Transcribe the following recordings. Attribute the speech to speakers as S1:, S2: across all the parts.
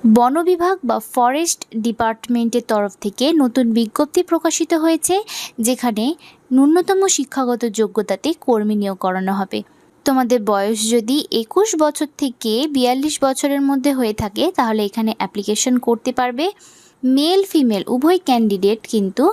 S1: বন বিভাগ বা ফরেস্ট ডিপার্টমেন্টের তরফ থেকে নতুন বিজ্ঞপ্তি প্রকাশিত হয়েছে, যেখানে ন্যূনতম শিক্ষাগত যোগ্যতাতে কর্মী নিয়োগ করানো হবে। তোমাদের বয়স যদি 21 বছর থেকে 42 বছরের মধ্যে হয়ে থাকে তাহলে এখানে অ্যাপ্লিকেশন করতে পারবে। মেল ফিমেল উভয় ক্যান্ডিডেট কিন্তু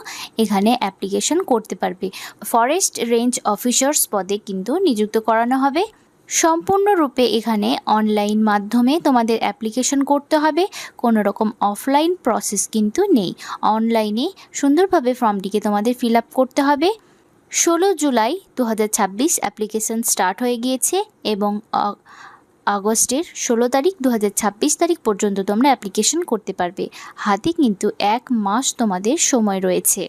S1: এখানে অ্যাপ্লিকেশন করতে পারবে। ফরেস্ট রেঞ্জ অফিসার্স পদে কিন্তু নিযুক্ত করানো হবে। সম্পূর্ণরূপে এখানে অনলাইন মাধ্যমে তোমাদের অ্যাপ্লিকেশন করতে হবে, কোনো রকম অফলাইন প্রসেস কিন্তু নেই। অনলাইনে সুন্দরভাবে ফর্মটিকে তোমাদের ফিল আপ করতে হবে। 16 জুলাই 2026 অ্যাপ্লিকেশন স্টার্ট হয়ে গিয়েছে এবং আগস্টের 16 তারিখ 2026 তারিখ পর্যন্ত তোমরা অ্যাপ্লিকেশন করতে পারবে। হাতে কিন্তু 1 মাস তোমাদের সময় রয়েছে।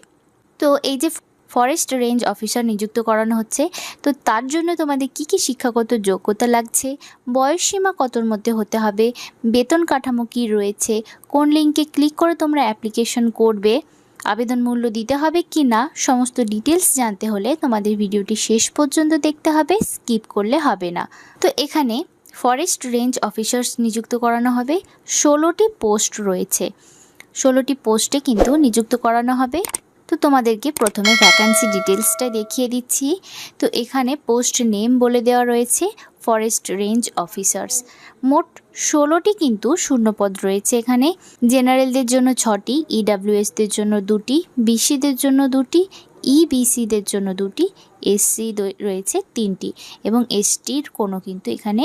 S1: তো এই যে ফরেস্ট রেঞ্জ অফিসার নিযুক্ত করানো হচ্ছে, তো তার জন্য তোমাদের কি কি শিক্ষাগত যোগ্যতা লাগছে, বয়সসীমা কতর মধ্যে হতে হবে, বেতন কাঠামো কী রয়েছে, কোন লিঙ্কে ক্লিক করে তোমরা অ্যাপ্লিকেশন করবে, আবেদন মূল্য দিতে হবে কি না, সমস্ত ডিটেলস জানতে হলে তোমাদের ভিডিওটি শেষ পর্যন্ত দেখতে হবে, স্কিপ করলে হবে না। তো এখানে ফরেস্ট রেঞ্জ অফিসার্স নিযুক্ত করানো হবে। 16টি পোস্ট রয়েছে, 16টি পোস্টে কিন্তু নিযুক্ত করানো হবে। তো তোমাদেরকে প্রথমে ভ্যাকান্সি ডিটেলসটা দেখিয়ে দিচ্ছি। তো এখানে পোস্ট নেম বলে দেওয়া রয়েছে ফরেস্ট রেঞ্জ অফিসার্স। মোট 16টি কিন্তু শূন্যপদ রয়েছে এখানে। জেনারেলদের জন্য 6টি, ইডাব্লিউএসদের জন্য 2টি, বিসিদের জন্য 2টি, ইবিসিদের জন্য 2টি, এসসি রয়েছে 3টি এবং এসটির কোনো কিন্তু এখানে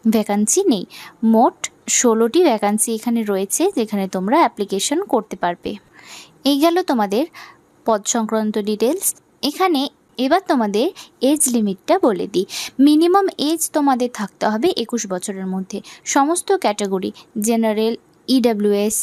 S1: ভ্যাকান্সি নেই। মোট 16টি ভ্যাকান্সি এখানে রয়েছে, যেখানে তোমরা অ্যাপ্লিকেশন করতে পারবে। এই গেল তোমাদের পদ সংক্রান্ত ডিটেলস। এখানে এবার তোমাদের এজ লিমিটটা বলে দিই। মিনিমাম এজ তোমাদের থাকতে হবে 21 বছরের মধ্যে। সমস্ত category general, EWS,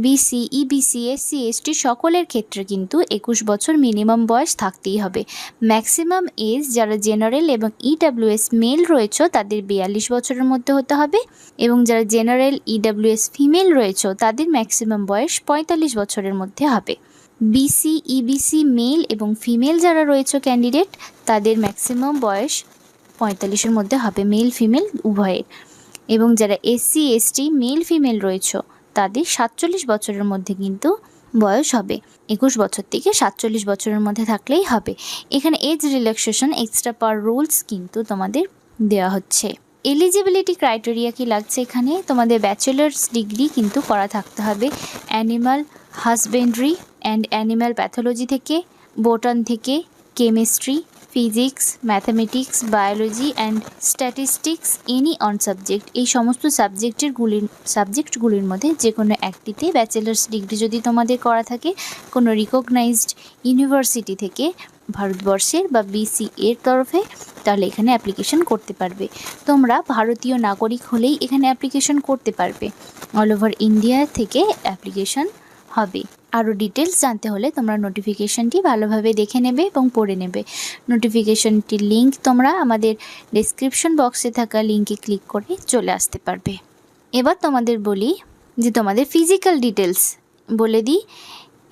S1: BC, EBC, SC, ST সকলের ক্ষেত্রে কিন্তু 21 বছর মিনিমাম বয়স থাকতেই হবে। ম্যাক্সিমাম এজ যারা জেনারেল এবং ইডাব্লিউএস মেল রয়েছে তাদের 42 বছরের মধ্যে হতে হবে এবং যারা জেনারেল, ইডাব্লিউএস ফিমেল রয়েছে তাদের ম্যাক্সিমাম বয়স 45 বছরের মধ্যে হবে। বিসি, ইবিসি মেল এবং ফিমেল যারা রয়েছে ক্যান্ডিডেট তাদের ম্যাক্সিমাম বয়স 45-এর মধ্যে হবে, মেল ফিমেল উভয়ের। এবং যারা এসসি, এসটি মেল ফিমেল রয়েছে তাদের 47 বছরের মধ্যে কিন্তু বয়স হবে। 21 বছর থেকে 47 বছরের মধ্যে থাকলেই হবে। এখানে age relaxation extra per rules কিন্তু তোমাদের দেওয়া হচ্ছে। এলিজিবিলিটি ক্রাইটেরিয়া কি লাগছে, এখানে তোমাদের ব্যাচেলার্স ডিগ্রি কিন্তু করা থাকতে হবে animal husbandry and animal pathology থেকে, বোটান থেকে, chemistry, physics, mathematics, biology and statistics any on subject, এই সমস্ত সাবজেক্টগুলির মধ্যে যে কোনো একটিতে ব্যাচেলার্স ডিগ্রি যদি তোমাদের করা থাকে কোনো রিকগনাইজড ইউনিভার্সিটি থেকে ভারতবর্ষের বা বিসি এর তরফে, তাহলে এখানে অ্যাপ্লিকেশন করতে পারবে। তোমরা ভারতীয় নাগরিক হলেই এখানে অ্যাপ্লিকেশন করতে পারবে। অল ওভার ইন্ডিয়া থেকে অ্যাপ্লিকেশন হবে। আরও ডিটেলস জানতে হলে তোমরা নোটিফিকেশনটি ভালোভাবে দেখে নেবে এবং পড়ে নেবে। নোটিফিকেশনটির লিঙ্ক তোমরা আমাদের ডেসক্রিপশন বক্সে থাকা লিঙ্কে ক্লিক করে চলে আসতে পারবে। এবার তোমাদের বলি যে তোমাদের ফিজিক্যাল ডিটেলস বলে দিই।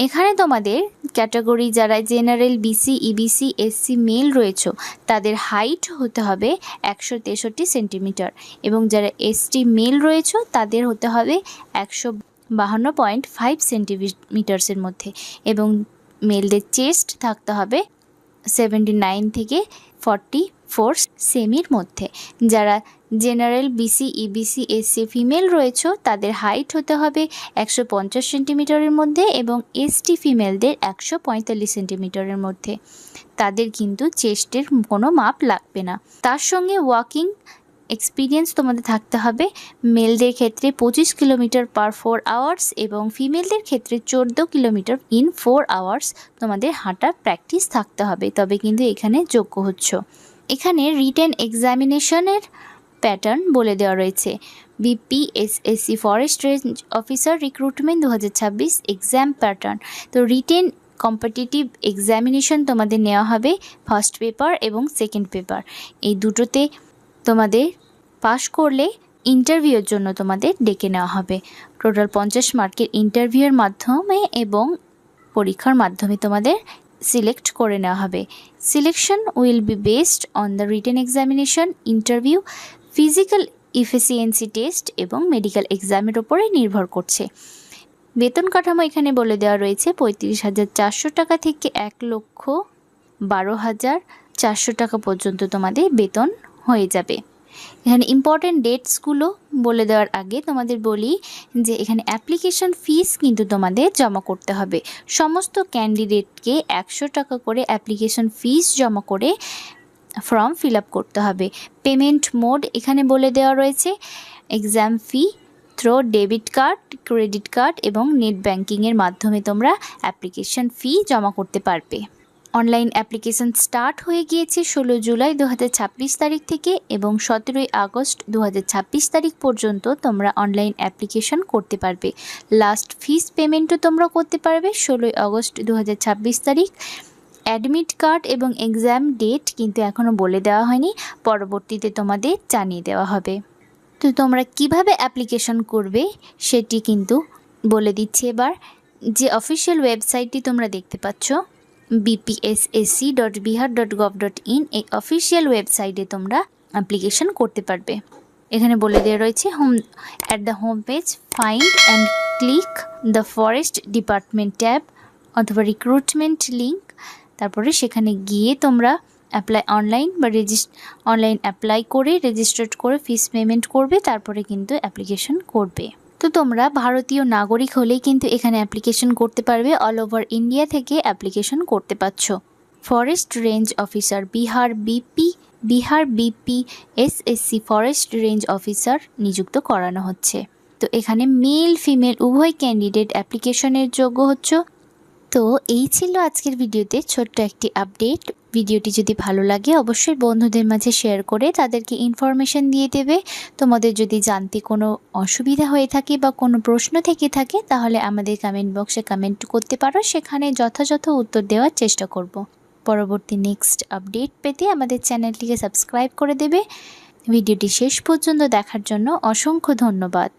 S1: এখানে তোমাদের ক্যাটাগরি যারা general, BC, EBC, SC male রয়েছে তাদের হাইট হতে হবে 163 সেন্টিমিটার এবং যারা এসটি মেল রয়েছে তাদের হতে হবে 152.5 সেন্টিমিটার্সের মধ্যে এবং মেলদের চেস্ট থাকতে হবে 79 থেকে 44 সেমির মধ্যে। যারা general, BC, EBC, SC female রয়েছে তাদের হাইট হতে হবে 150 সেন্টিমিটারের মধ্যে এবং এসটি ফিমেলদের 145 সেন্টিমিটারের মধ্যে। তাদের কিন্তু চেস্টের কোনো মাপ লাগবে না। তার সঙ্গে ওয়াকিং এক্সপিরিয়েন্স তোমাদের থাকতে হবে। মেলদের ক্ষেত্রে 25 কিলোমিটার পার 4 আওয়ার্স এবং ফিমেলদের ক্ষেত্রে 14 কিলোমিটার ইন 4 আওয়ার্স তোমাদের হাঁটার প্র্যাকটিস থাকতে হবে, তবে কিন্তু এখানে যোগ্য হচ্ছ। এখানে রিটেন এক্সামিনেশনের প্যাটার্ন বলে দেওয়া রয়েছে। BPSSC forest range officer recruitment 2026 exam pattern. তো রিটেন কম্পিটিটিভ এক্সামিনেশন তোমাদের নেওয়া হবে ফার্স্ট পেপার এবং সেকেন্ড পেপার, এই দুটোতে তোমাদের পাশ করলে ইন্টারভিউর জন্য তোমাদের ডেকে নেওয়া হবে। টোটাল 50 মার্কের ইন্টারভিউয়ের মাধ্যমে এবং পরীক্ষার মাধ্যমে তোমাদের সিলেক্ট করে নেওয়া হবে। Selection will be based on the written examination, interview, physical efficiency test এবং মেডিকেল এক্সামের ওপরে নির্ভর করছে। বেতন কাঠামো এখানে বলে দেওয়া রয়েছে 35,400 টাকা থেকে 1,12,400 টাকা পর্যন্ত তোমাদের বেতন হয়ে যাবে। এখানে ইম্পর্টেন্ট ডেটসগুলো বলে দেওয়ার আগে তোমাদের বলি যে এখানে অ্যাপ্লিকেশন ফিস কিন্তু তোমাদের জমা করতে হবে। সমস্ত ক্যান্ডিডেটকে 100 টাকা করে অ্যাপ্লিকেশন ফিস জমা করে ফর্ম ফিল আপ করতে হবে। পেমেন্ট মোড এখানে বলে দেওয়া রয়েছে exam fee through debit card, credit card এবং নেট ব্যাঙ্কিংয়ের মাধ্যমে তোমরা অ্যাপ্লিকেশন ফি জমা করতে পারবে। অনলাইন অ্যাপ্লিকেশন স্টার্ট হয়ে গিয়েছে 16 জুলাই 2026 তারিখ থেকে এবং 17 আগস্ট 2026 তারিখ পর্যন্ত তোমরা অনলাইন অ্যাপ্লিকেশন করতে পারবে। লাস্ট ফিস পেমেন্টও তোমরা করতে পারবে 16 আগস্ট 2026 তারিখ। অ্যাডমিট কার্ড এবং এক্সাম ডেট কিন্তু এখনও বলে দেওয়া হয়নি, পরবর্তীতে তোমাদের জানিয়ে দেওয়া হবে। তো তোমরা কিভাবে অ্যাপ্লিকেশন করবে সেটি কিন্তু বলে দিচ্ছি এবার। যে অফিসিয়াল ওয়েবসাইটটি তোমরা দেখতে পাচ্ছ bpssc.bihar.gov.in, এই অফিসিয়াল ওয়েবসাইটে তোমরা অ্যাপ্লিকেশন করতে পারবে। এখানে বলে দেওয়া রয়েছে at the home page find and click the forest department tab অথবা রিক্রুটমেন্ট লিঙ্ক। তারপরে সেখানে গিয়ে তোমরা অনলাইন অ্যাপ্লাই করে রেজিস্টার্ড করে ফিস পেমেন্ট করবে, তারপরে কিন্তু অ্যাপ্লিকেশন করবে। তো তোমরা ভারতীয় নাগরিক হলেই কিন্তু এখানে অ্যাপ্লিকেশন করতে পারবে। অল ওভার ইন্ডিয়া থেকে অ্যাপ্লিকেশন করতে পারছো। Forest range officer Bihar BPSSC forest range officer নিযুক্ত করানো হচ্ছে। তো এখানে মেল ফিমেল উভয় ক্যান্ডিডেট অ্যাপ্লিকেশনের যোগ্য হচ্ছে। তো এই ছিল আজকের ভিডিওতে ছোট্ট একটি আপডেট। ভিডিওটি যদি ভালো লাগে অবশ্যই বন্ধুদের মাঝে শেয়ার করে তাদেরকে ইনফরমেশন দিয়ে দেবে। তোমাদের যদি জানতে কোনো অসুবিধা হয়ে থাকে বা কোনো প্রশ্ন থেকে থাকে তাহলে আমাদের কমেন্ট বক্সে কমেন্ট করতে পারো, সেখানে যথাযথ উত্তর দেওয়ার চেষ্টা করব। পরবর্তী নেক্সট আপডেট পেতে আমাদের চ্যানেলটিকে সাবস্ক্রাইব করে দেবে। ভিডিওটি শেষ পর্যন্ত দেখার জন্য অসংখ্য ধন্যবাদ।